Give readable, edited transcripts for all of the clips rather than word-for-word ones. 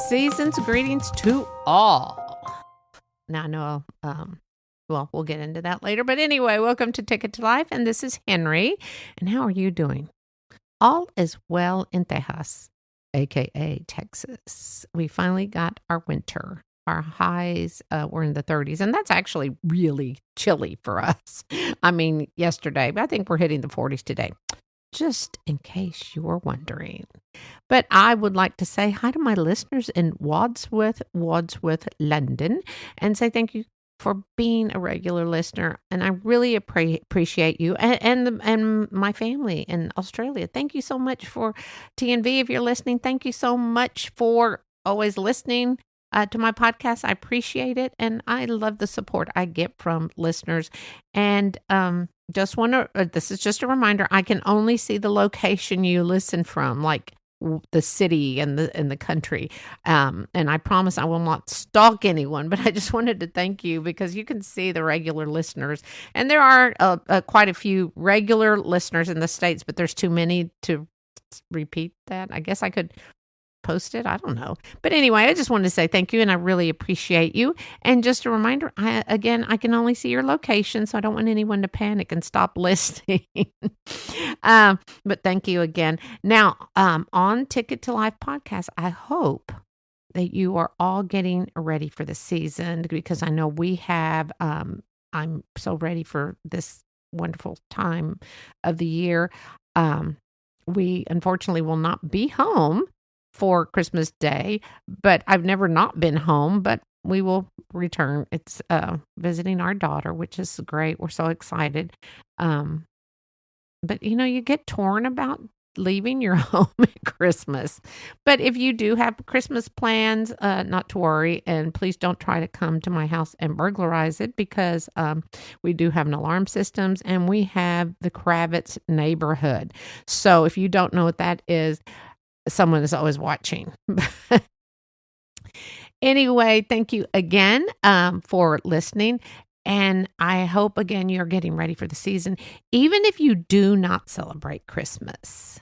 Season's greetings to all. Now, I know, well, we'll get into that later. But anyway, welcome to Ticket to Life, and this is Henrie. And how are you doing? All is well in Tejas, a.k.a. Texas. We finally got our winter. Our highs were in the 30s, and that's actually really chilly for us. I mean, yesterday, but I think we're hitting the 40s today. Just in case you were wondering. But I would like to say hi to my listeners in Wadsworth, London, and say thank you for being a regular listener. And I really appreciate you and my family in Australia. Thank you so much for TNV if you're listening. Thank you so much for always listening to my podcast. I appreciate it, and I love the support I get from listeners. And just want to, this is just a reminder, I can only see the location you listen from, like the city and the country. And I promise I will not stalk anyone, but I just wanted to thank you because you can see the regular listeners. And there are quite a few regular listeners in the States, but there's too many to repeat that. I guess I could post it. I don't know. But anyway, I just wanted to say thank you, and I really appreciate you. And just a reminder, I can only see your location, so I don't want anyone to panic and stop listening. But thank you again. Now, on Ticket to Life podcast, I hope that you are all getting ready for the season, because I know we have. I'm so ready for this wonderful time of the year. We unfortunately will not be home for Christmas Day, but I've never not been home, but we will return. It's visiting our daughter, which is great. We're so excited. But you get torn about leaving your home at Christmas. But if you do have Christmas plans, not to worry, and please don't try to come to my house and burglarize it, because we do have an alarm systems, and we have the Kravitz neighborhood. So if you don't know what that is, someone is always watching. Anyway, thank you again for listening. And I hope, again, you're getting ready for the season. Even if you do not celebrate Christmas,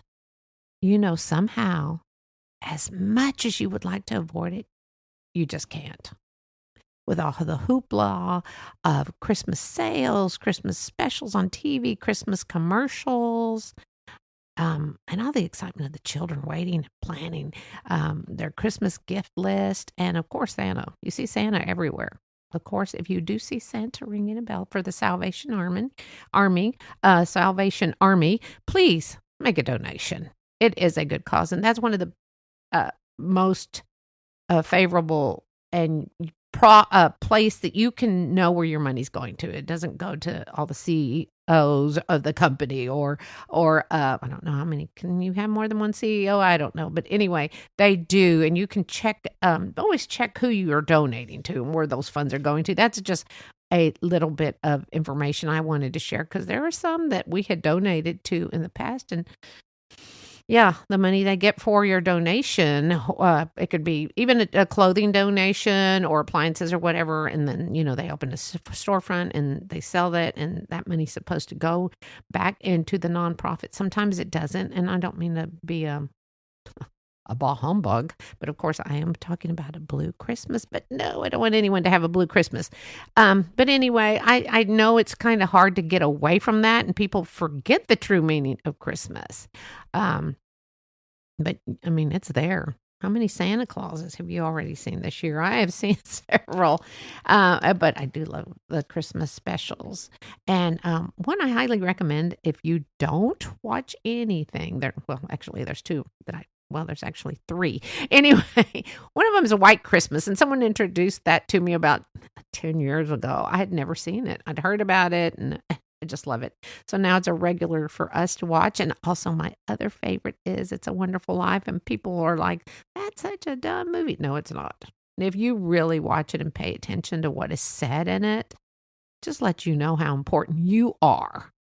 somehow, as much as you would like to avoid it, you just can't. With all the hoopla of Christmas sales, Christmas specials on TV, Christmas commercials, and all the excitement of the children waiting and planning their Christmas gift list. And of course, Santa. You see Santa everywhere. Of course, if you do see Santa ringing a bell for the Salvation Army, please make a donation. It is a good cause. And that's one of the most favorable and place that you can know where your money's going to. It doesn't go to all the CEOs of the company or I don't know how many. Can you have more than one CEO? I don't know. But anyway, they do. And you can always check who you are donating to and where those funds are going to. That's just a little bit of information I wanted to share, because there are some that we had donated to in the past, and yeah, the money they get for your donation, it could be even a clothing donation or appliances or whatever. And then, they open a storefront and they sell that, and that money's supposed to go back into the nonprofit. Sometimes it doesn't. And I don't mean to be a bah humbug, but of course I am talking about a blue Christmas. But no, I don't want anyone to have a blue Christmas. But anyway, I know it's kind of hard to get away from that, and people forget the true meaning of Christmas. But I mean, it's there. How many Santa Clauses have you already seen this year? I have seen several, but I do love the Christmas specials. And one I highly recommend if you don't watch anything. There's two that there's actually three. Anyway, one of them is a White Christmas, and someone introduced that to me about 10 years ago. I had never seen it. I'd heard about it, and I just love it. So now it's a regular for us to watch. And also my other favorite is It's a Wonderful Life. And people are like, that's such a dumb movie. No, it's not. And if you really watch it and pay attention to what is said in it, just let you know how important you are.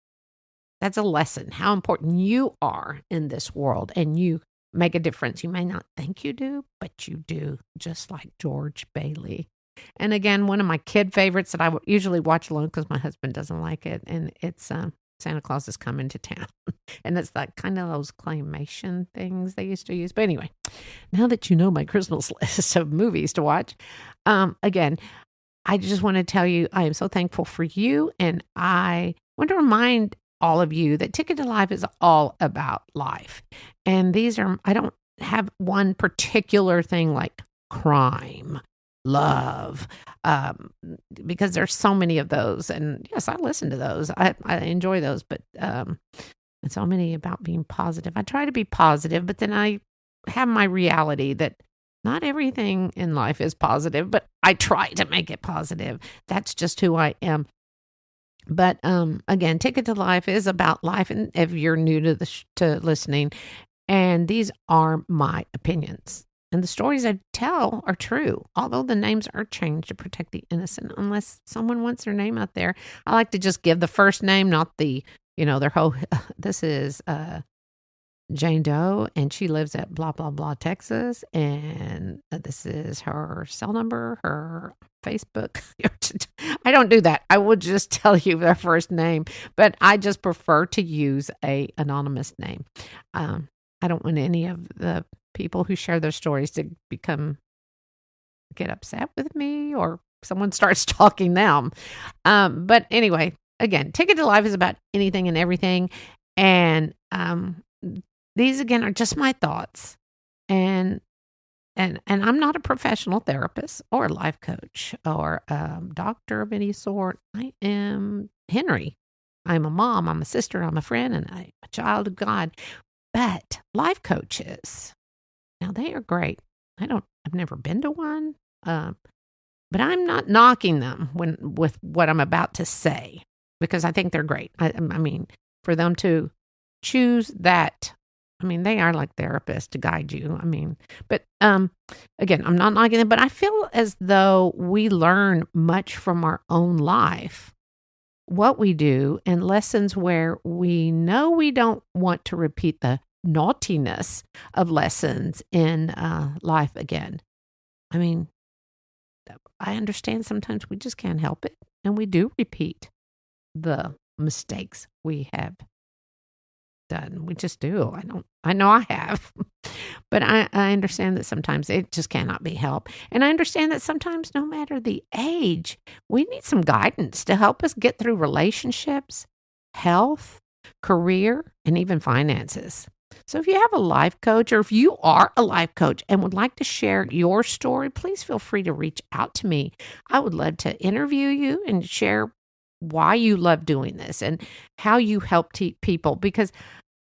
That's a lesson, how important you are in this world. And you make a difference. You may not think you do, but you do, just like George Bailey. And again, one of my kid favorites that I usually watch alone because my husband doesn't like it. And it's Santa Claus is coming to town. And it's like kind of those claymation things they used to use. But anyway, now that you know my Christmas list of movies to watch, again, I just want to tell you, I am so thankful for you. And I want to remind all of you that Ticket to Life is all about life. And I don't have one particular thing like crime, love, because there's so many of those. And yes, I listen to those. I enjoy those, but it's so many about being positive. I try to be positive, but then I have my reality that not everything in life is positive, but I try to make it positive. That's just who I am. But again, Ticket to Life is about life, and if you're new to listening, and these are my opinions. And the stories I tell are true, although the names are changed to protect the innocent, unless someone wants their name out there. I like to just give the first name, not the, their whole, this is Jane Doe, and she lives at blah, blah, blah, Texas. And this is her cell number, her Facebook. I don't do that. I would just tell you their first name, but I just prefer to use a anonymous name. I don't want any of the people who share their stories to get upset with me or someone starts stalking them. But anyway, again, Ticket to Life is about anything and everything. And these again are just my thoughts. And I'm not a professional therapist or a life coach or doctor of any sort. I am Henrie. I'm a mom, I'm a sister, I'm a friend, and I'm a child of God. But life coaches, now they are great. I've never been to one, but I'm not knocking them with what I'm about to say, because I think they're great. I mean, for them to choose that, they are like therapists to guide you. But again, I'm not knocking them, but I feel as though we learn much from our own life, what we do, and lessons where we know we don't want to repeat the naughtiness of lessons in life again. I understand sometimes we just can't help it, and we do repeat the mistakes we have done. We just do. I know I have, but I understand that sometimes it just cannot be helped. And I understand that sometimes, no matter the age, we need some guidance to help us get through relationships, health, career, and even finances. So if you have a life coach, or if you are a life coach and would like to share your story, please feel free to reach out to me. I would love to interview you and share why you love doing this and how you help people, because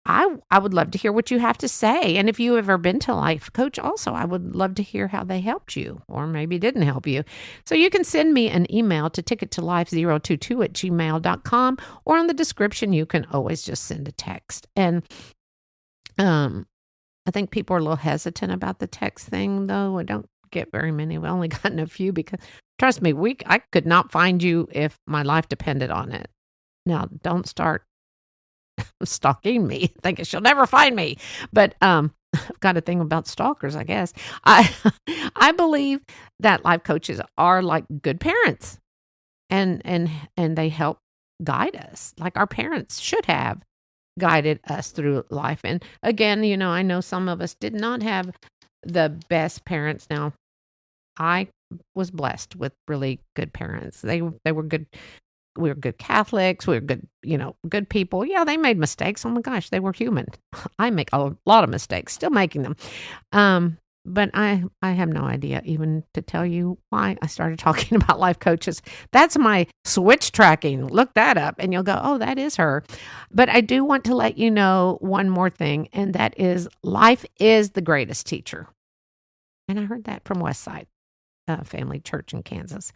I would love to hear what you have to say. And if you have ever been to a life coach also, I would love to hear how they helped you or maybe didn't help you. So you can send me an email to tickettolife022@gmail.com, or in the description, you can always just send a text. And I think people are a little hesitant about the text thing, though. I don't get very many. We've only gotten a few because, trust me, I could not find you if my life depended on it. Now, don't start stalking me, thinking she'll never find me. But I've got a thing about stalkers, I guess. I believe that life coaches are like good parents, and they help guide us like our parents should have guided us through life. And again, I know some of us did not have the best parents. Now, I was blessed with really good parents. They were good. We were good Catholics. We were good, good people. Yeah, they made mistakes. Oh my gosh, they were human. I make a lot of mistakes, still making them. But I have no idea even to tell you why I started talking about life coaches. That's my switch tracking. Look that up and you'll go, oh, that is her. But I do want to let you know one more thing, and that is life is the greatest teacher. And I heard that from Westside Family Church in Kansas.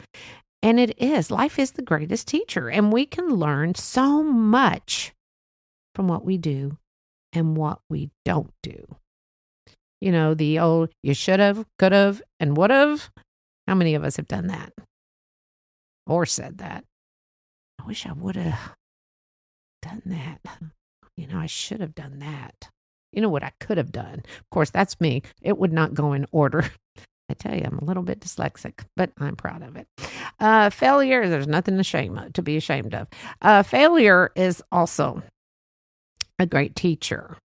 And it is. Life is the greatest teacher. And we can learn so much from what we do and what we don't do. The old, you should have, could have, and would have. How many of us have done that? Or said that? I wish I would have done that. I should have done that. What I could have done. Of course, that's me. It would not go in order. I tell you, I'm a little bit dyslexic, but I'm proud of it. Failure, there's nothing to be ashamed of. Failure is also a great teacher.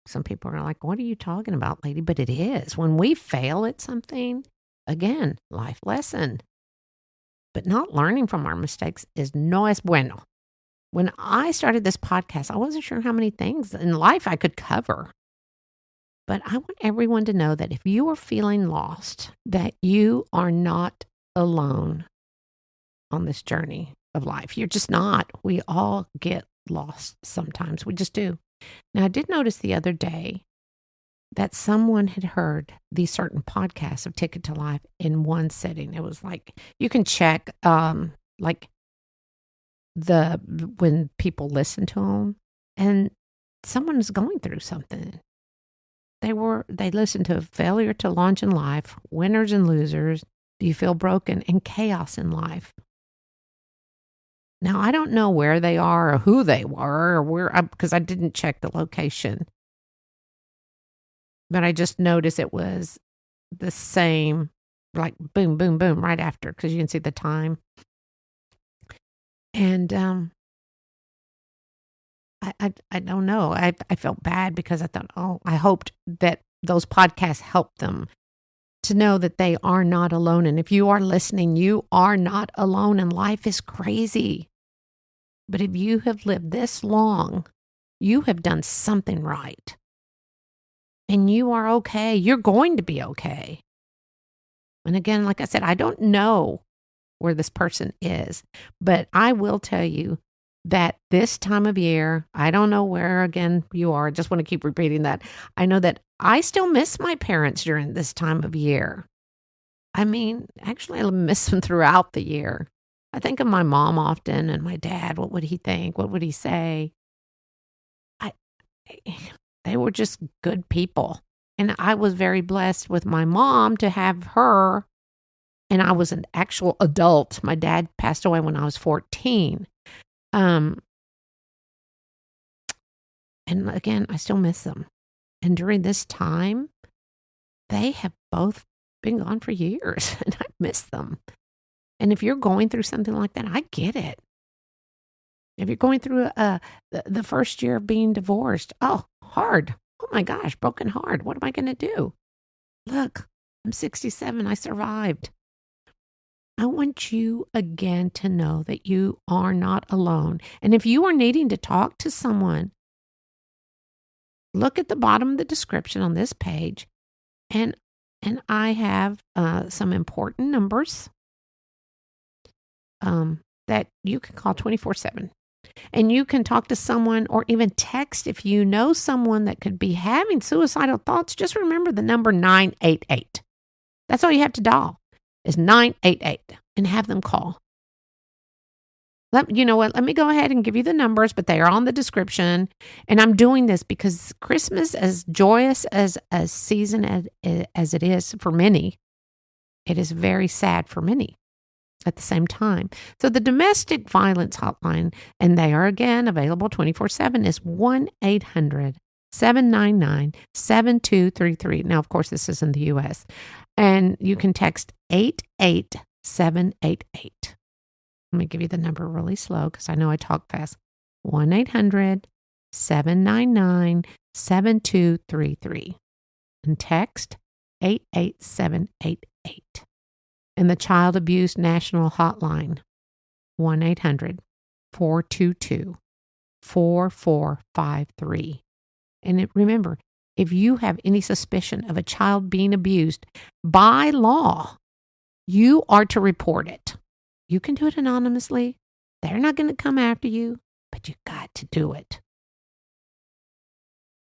Some people are like, what are you talking about, lady? But it is. When we fail at something, again, life lesson. But not learning from our mistakes is no es bueno. When I started this podcast, I wasn't sure how many things in life I could cover. But I want everyone to know that if you are feeling lost, that you are not alone on this journey of life. You're just not. We all get lost sometimes. We just do. Now, I did notice the other day that someone had heard these certain podcasts of Ticket to Life in one sitting. It was like, you can check like when people listen to them, and someone is going through something. They listened to Failure to Launch in Life, Winners and Losers, Do You Feel Broken, and Chaos in Life. Now, I don't know where they are or who they were or where, because I didn't check the location. But I just noticed it was the same, like boom, boom, boom, right after, because you can see the time. And I don't know. I felt bad because I thought, I hoped that those podcasts helped them to know that they are not alone. And if you are listening, you are not alone, and life is crazy. But if you have lived this long, you have done something right. And you are okay. You're going to be okay. And again, like I said, I don't know where this person is, but I will tell you that this time of year, I don't know where, again, you are. I just want to keep repeating that. I know that I still miss my parents during this time of year. I mean, actually, I miss them throughout the year. I think of my mom often and my dad. What would he think? What would he say? They were just good people. And I was very blessed with my mom to have her. And I was an actual adult. My dad passed away when I was 14. And again, I still miss them. And during this time, they have both been gone for years, and I miss them. And if you're going through something like that, I get it. If you're going through the first year of being divorced, hard. Oh my gosh, broken heart. What am I going to do? Look, I'm 67. I survived. I want you again to know that you are not alone. And if you are needing to talk to someone, look at the bottom of the description on this page. And I have some important numbers that you can call 24/7. And you can talk to someone or even text if you know someone that could be having suicidal thoughts. Just remember the number 988. That's all you have to dial is 988 and have them call. You know what? Let me go ahead and give you the numbers, but they are on the description. And I'm doing this because Christmas, as joyous as a season as it is for many, it is very sad for many at the same time. So the domestic violence hotline, and they are again available 24/7, is 1-800-799-7233. Now, of course, this is in the U.S. And you can text 88788. Let me give you the number really slow because I know I talk fast. 1-800-799-7233. And text 88788. And the Child Abuse National Hotline, 1-800-422-4453. And remember, if you have any suspicion of a child being abused, by law, you are to report it. You can do it anonymously. They're not going to come after you, but you got to do it.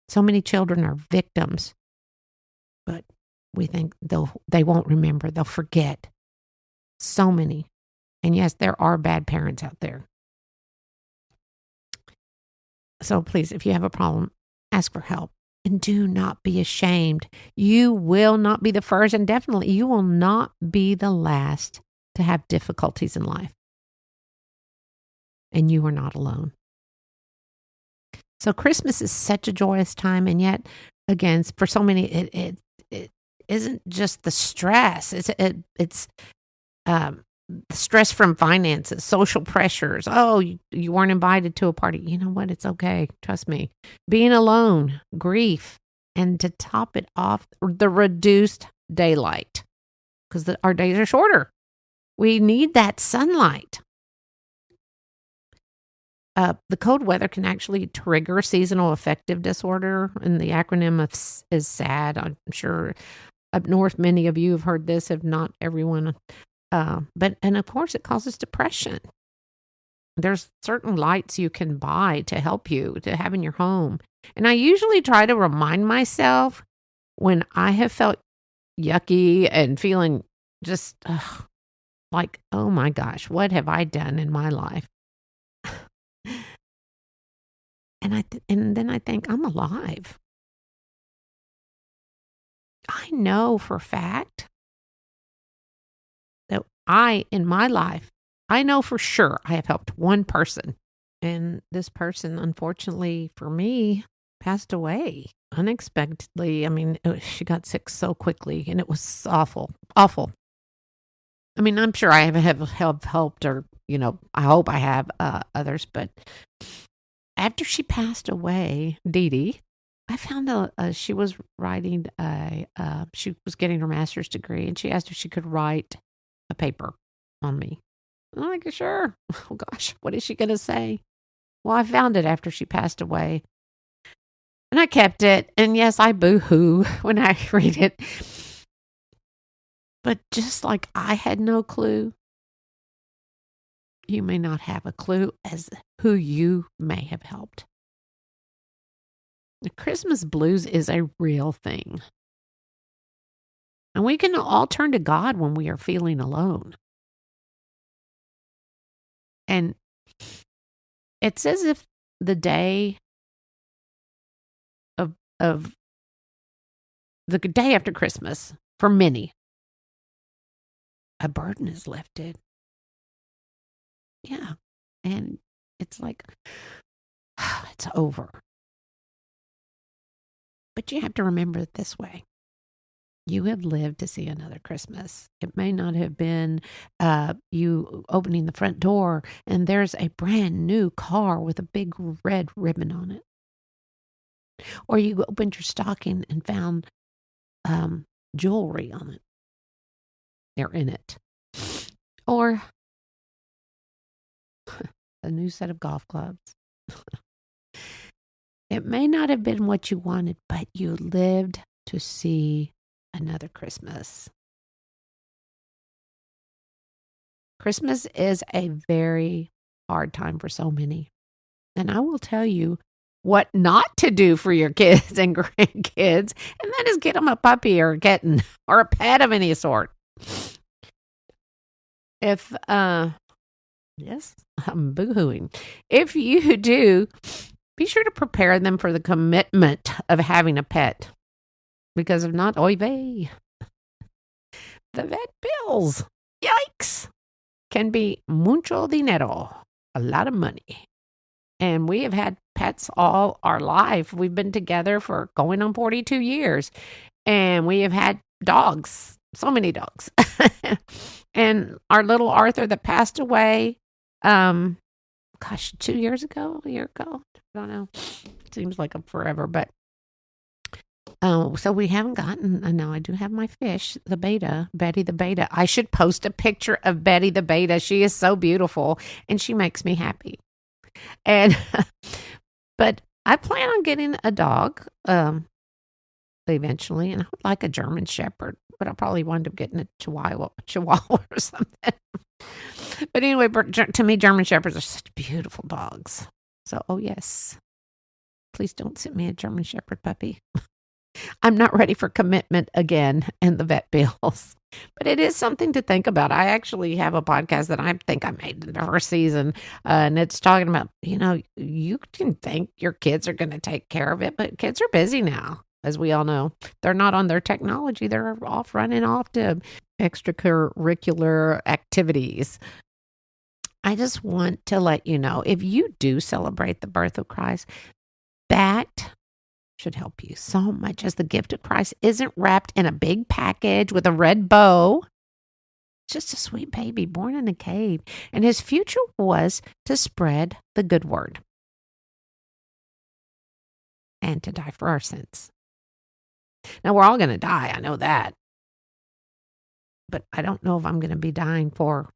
So many children are victims, but we think they won't remember. They'll forget. So many. And yes, there are bad parents out there. So please, if you have a problem, ask for help. And do not be ashamed. You will not be the first, and definitely you will not be the last to have difficulties in life. And you are not alone. So Christmas is such a joyous time, and yet, again, for so many, it isn't just the stress. It's stress from finances, social pressures. Oh, you weren't invited to a party. You know what? It's okay. Trust me. Being alone, grief, and to top it off, the reduced daylight because our days are shorter. We need that sunlight. The cold weather can actually trigger seasonal affective disorder, and the acronym is SAD. I'm sure up north, many of you have heard this, if not everyone. And of course, it causes depression. There's certain lights you can buy to help you to have in your home. And I usually try to remind myself when I have felt yucky and feeling just like, oh my gosh, what have I done in my life? And then I think, I'm alive. I know for a fact that in my life, I know for sure I have helped one person. And this person, unfortunately for me, passed away unexpectedly. I mean, she got sick so quickly, and it was awful, awful. I mean, I'm sure I have helped her, I hope I have others, but after she passed away, Dee Dee, I found she was writing she was getting her master's degree, and she asked if she could write a paper on me. I'm like, sure. Oh gosh, what is she going to say? Well, I found it after she passed away, and I kept it. And yes, I boo-hoo when I read it. But just like I had no clue, you may not have a clue as who you may have helped. The Christmas blues is a real thing. And we can all turn to God when we are feeling alone. And it's as if the day of the day after Christmas, for many, a burden is lifted. Yeah. And it's like, it's over. But you have to remember it this way. You have lived to see another Christmas. It may not have been you opening the front door and there's a brand new car with a big red ribbon on it. Or you opened your stocking and found jewelry on it. They're in it. Or a new set of golf clubs. It may not have been what you wanted, but you lived to see another Christmas. Christmas is a very hard time for so many. And I will tell you what not to do for your kids and grandkids, and that is get them a puppy or a kitten or a pet of any sort. If, yes, I'm boo-hooing. If you do, be sure to prepare them for the commitment of having a pet. Because if not, oy vey. The vet bills, yikes, can be mucho dinero, a lot of money. And we have had pets all our life. We've been together for going on 42 years. And we have had dogs, so many dogs. And our little Arthur that passed away, 2 years ago, a year ago. I don't know. Seems like forever, but so we haven't gotten. No, I do have my fish, the beta, Betty the beta. I should post a picture of Betty the beta. She is so beautiful, and she makes me happy. And but I plan on getting a dog eventually, and I would like a German Shepherd, but I'll probably wind up getting a Chihuahua or something. But anyway, to me, German Shepherds are such beautiful dogs. So, oh yes, please don't send me a German Shepherd puppy. I'm not ready for commitment again and the vet bills. But it is something to think about. I actually have a podcast that I think I made in the first season, and it's talking about, you can think your kids are going to take care of it, but kids are busy now, as we all know. They're not on their technology. They're running off to extracurricular activities. I just want to let you know, if you do celebrate the birth of Christ, that should help you so much, as the gift of Christ isn't wrapped in a big package with a red bow. just a sweet baby born in a cave. And his future was to spread the good word and to die for our sins. Now, we're all going to die. I know that. But I don't know if I'm going to be dying for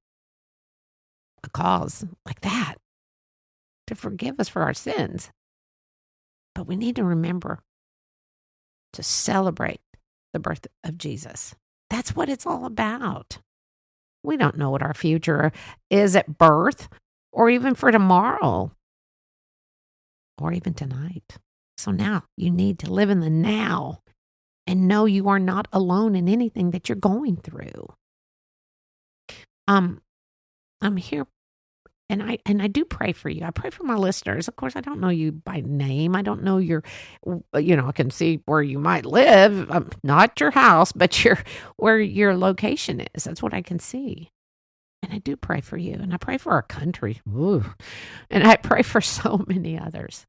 a cause like that, to forgive us for our sins. But we need to remember to celebrate the birth of Jesus. That's what it's all about. We don't know what our future is at birth, or even for tomorrow, or even tonight. So now you need to live in the now and know you are not alone in anything that you're going through. I'm here, and I do pray for you. I pray for my listeners. Of course, I don't know you by name. I don't know I can see where you might live, not your house, but where your location is. That's what I can see. And I do pray for you, and I pray for our country. Ooh. And I pray for so many others.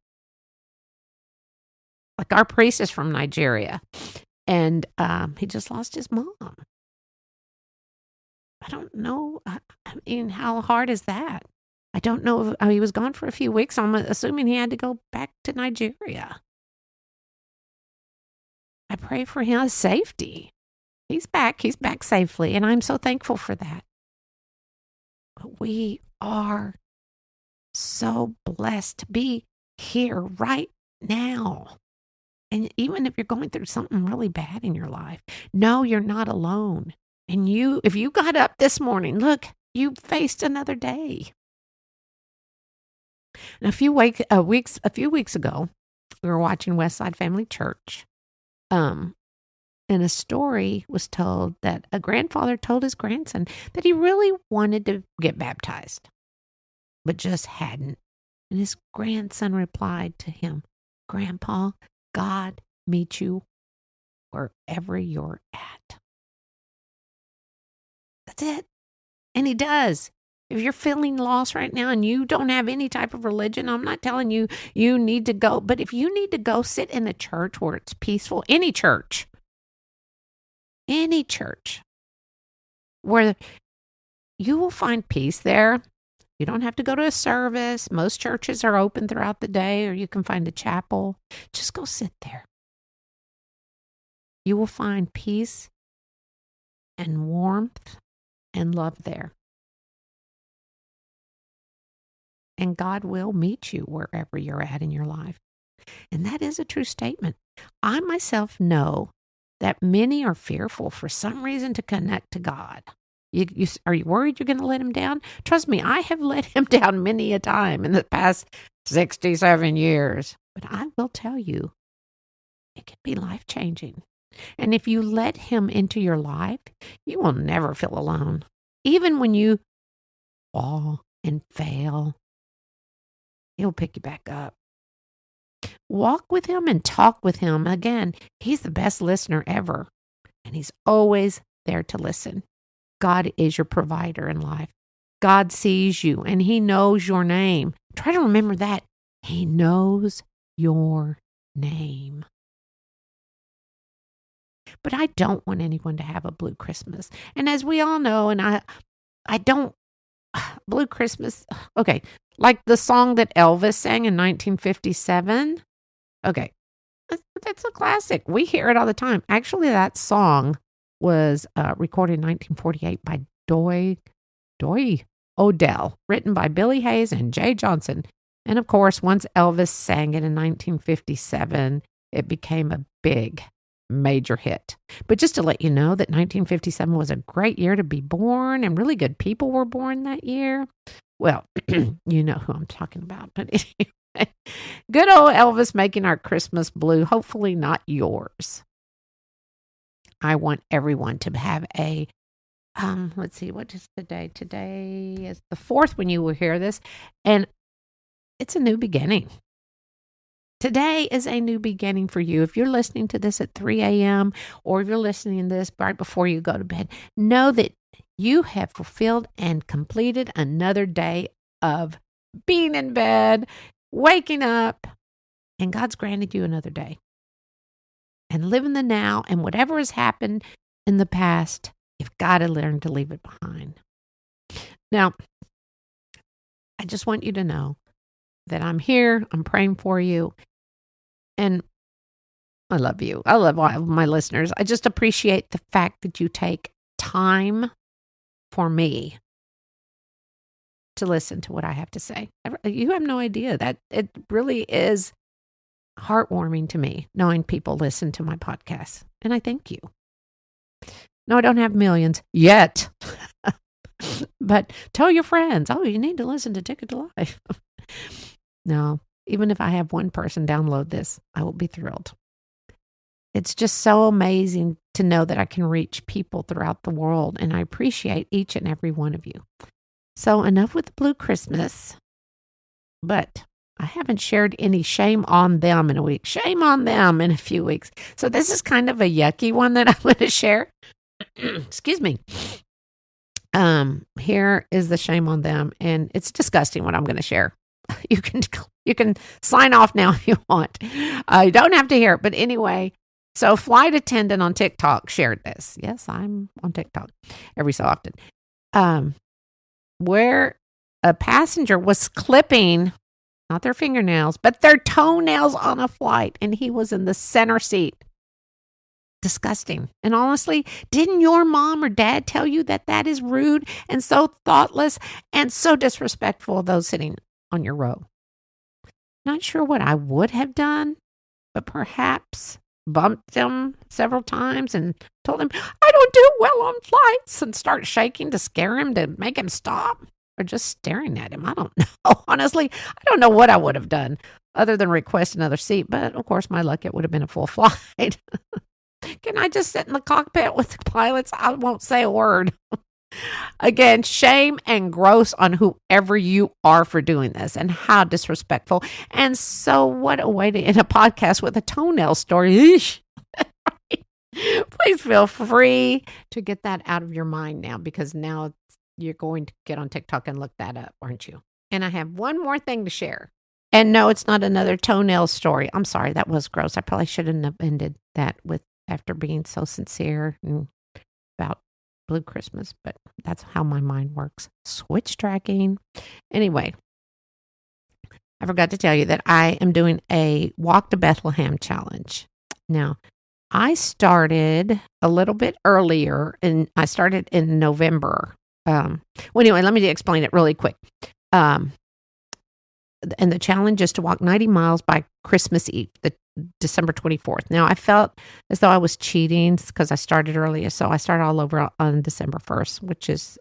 Like our priest is from Nigeria, and he just lost his mom. I don't know. I mean, how hard is that? I don't know. He was gone for a few weeks. I'm assuming he had to go back to Nigeria. I pray for his safety. He's back. He's back safely, and I'm so thankful for that. But we are so blessed to be here right now. And even if you're going through something really bad in your life, know you're not alone. And if you got up this morning, look, you faced another day. And a few weeks ago, we were watching Westside Family Church. And a story was told that a grandfather told his grandson that he really wanted to get baptized, but just hadn't. And his grandson replied to him, "Grandpa, God meet you wherever you're at." That's it. And he does. If you're feeling lost right now and you don't have any type of religion, I'm not telling you need to go. But if you need to go sit in a church where it's peaceful, any church, where you will find peace there. You don't have to go to a service. Most churches are open throughout the day, or you can find a chapel. Just go sit there. You will find peace and warmth and love there. And God will meet you wherever you're at in your life. And that is a true statement. I myself know that many are fearful for some reason to connect to God. Are you worried you're going to let him down? Trust me, I have let him down many a time in the past 67 years. But I will tell you, it can be life-changing. And if you let him into your life, you will never feel alone. Even when you fall and fail, he'll pick you back up. Walk with him and talk with him. Again, he's the best listener ever. And he's always there to listen. God is your provider in life. God sees you and he knows your name. Try to remember that. He knows your name. But I don't want anyone to have a blue Christmas. And as we all know, and I don't, blue Christmas, okay, like the song that Elvis sang in 1957. Okay, that's a classic. We hear it all the time. Actually, that song was recorded in 1948 by Doy Odell, written by Billy Hayes and Jay Johnson. And of course, once Elvis sang it in 1957, it became a big, major hit. But just to let you know that 1957 was a great year to be born, and really good people were born that year. Well, you know who I'm talking about. But anyway, good old Elvis making our Christmas blue, hopefully not yours. I want everyone to have a, let's see, what is today? Today is the 4th when you will hear this, and it's a new beginning. Today is a new beginning for you. If you're listening to this at 3 a.m. or if you're listening to this right before you go to bed, know that you have fulfilled and completed another day of being in bed, waking up, and God's granted you another day. And live in the now, and whatever has happened in the past, You've got to learn to leave it behind. Now, I just want you to know that I'm here. I'm praying for you. And I love you. I love all of my listeners. I just appreciate the fact that you take time for me to listen to what I have to say. You have no idea that it really is heartwarming to me knowing people listen to my podcasts. And I thank you. No, I don't have millions yet. But tell your friends, you need to listen to Ticket to Life. No, even if I have one person download this, I will be thrilled. It's just so amazing to know that I can reach people throughout the world, and I appreciate each and every one of you. So enough with the Blue Christmas, but I haven't shared any shame on them in a week. Shame on them in a few weeks. So this is kind of a yucky one that I'm going to share. Excuse me. Here is the shame on them, and it's disgusting what I'm going to share. You can sign off now if you want. You don't have to hear it, but anyway. So flight attendant on TikTok shared this. Yes, I'm on TikTok every so often. Where a passenger was clipping, not their fingernails, but their toenails on a flight, and he was in the center seat. Disgusting. And honestly, didn't your mom or dad tell you that that is rude and so thoughtless and so disrespectful of those sitting on your row? Not sure what I would have done, but perhaps bumped him several times and told him, I don't do well on flights, and start shaking to scare him, to make him stop, or just staring at him. I don't know. Honestly, I don't know what I would have done other than request another seat. But of course, my luck, it would have been a full flight. Can I just sit in the cockpit with the pilots? I won't say a word. Again, shame and gross on whoever you are for doing this, and how disrespectful. And so what a way to end a podcast with a toenail story. Please feel free to get that out of your mind now, because now you're going to get on TikTok and look that up, aren't you? And I have one more thing to share. And no, it's not another toenail story. I'm sorry, that was gross. I probably shouldn't have ended that with after being so sincere about Blue Christmas, but that's how my mind works. Switch tracking. Anyway, I forgot to tell you that I am doing a Walk to Bethlehem challenge. Now, I started a little bit earlier, and I started in November. Anyway, let me explain it really quick. And the challenge is to walk 90 miles by Christmas Eve, the December 24th. Now, I felt as though I was cheating because I started earlier. So I started all over on December 1st, which is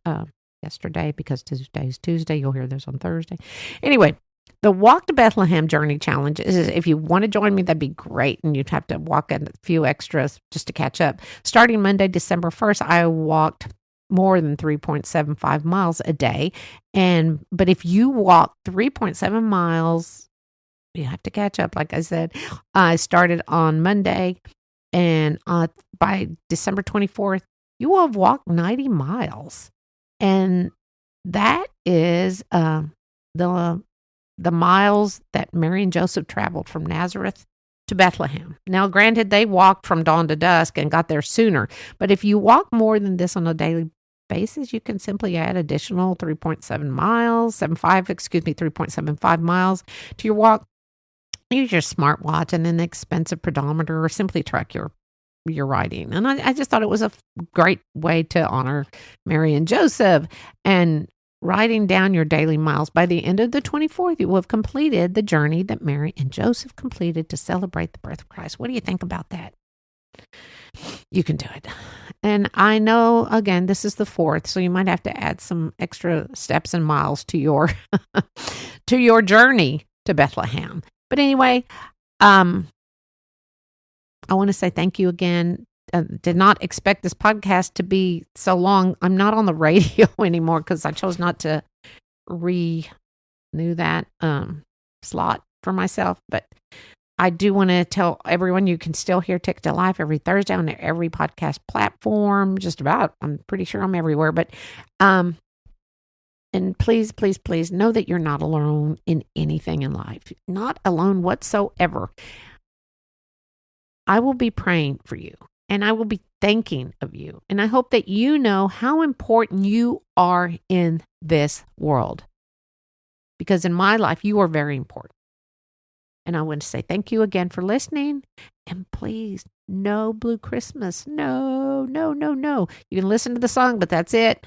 yesterday, because today is Tuesday. You'll hear this on Thursday. Anyway, the Walk to Bethlehem Journey Challenge is, if you want to join me, that'd be great. And you'd have to walk a few extras just to catch up. Starting Monday, December 1st, I walked more than 3.75 miles a day. But if you walk 3.7 miles, you have to catch up. Like I said, I started on Monday, and by December 24th, you will have walked 90 miles. And that is the miles that Mary and Joseph traveled from Nazareth to Bethlehem. Now, granted, they walked from dawn to dusk and got there sooner. But if you walk more than this on a daily basis, you can simply add additional 3.75 miles to your walk. Use your smartwatch and an expensive pedometer, or simply track your riding. And I just thought it was a great way to honor Mary and Joseph. And writing down your daily miles, by the end of the 24th, you will have completed the journey that Mary and Joseph completed to celebrate the birth of Christ. What do you think about that? You can do it. And I know, again, this is the 4th, so you might have to add some extra steps and miles to your to your journey to Bethlehem. But anyway, I want to say thank you again. Did not expect this podcast to be so long. I'm not on the radio anymore because I chose not to renew that slot for myself. But I do want to tell everyone you can still hear Ticket to Life every Thursday on every podcast platform, just about. I'm pretty sure I'm everywhere. But and please, please, please know that you're not alone in anything in life. Not alone whatsoever. I will be praying for you. And I will be thanking of you. And I hope that you know how important you are in this world. Because in my life, you are very important. And I want to say thank you again for listening. And please, no Blue Christmas. No, no, no, no. You can listen to the song, but that's it.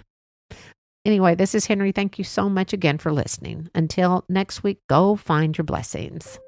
Anyway, this is Henrie. Thank you so much again for listening. Until next week, go find your blessings.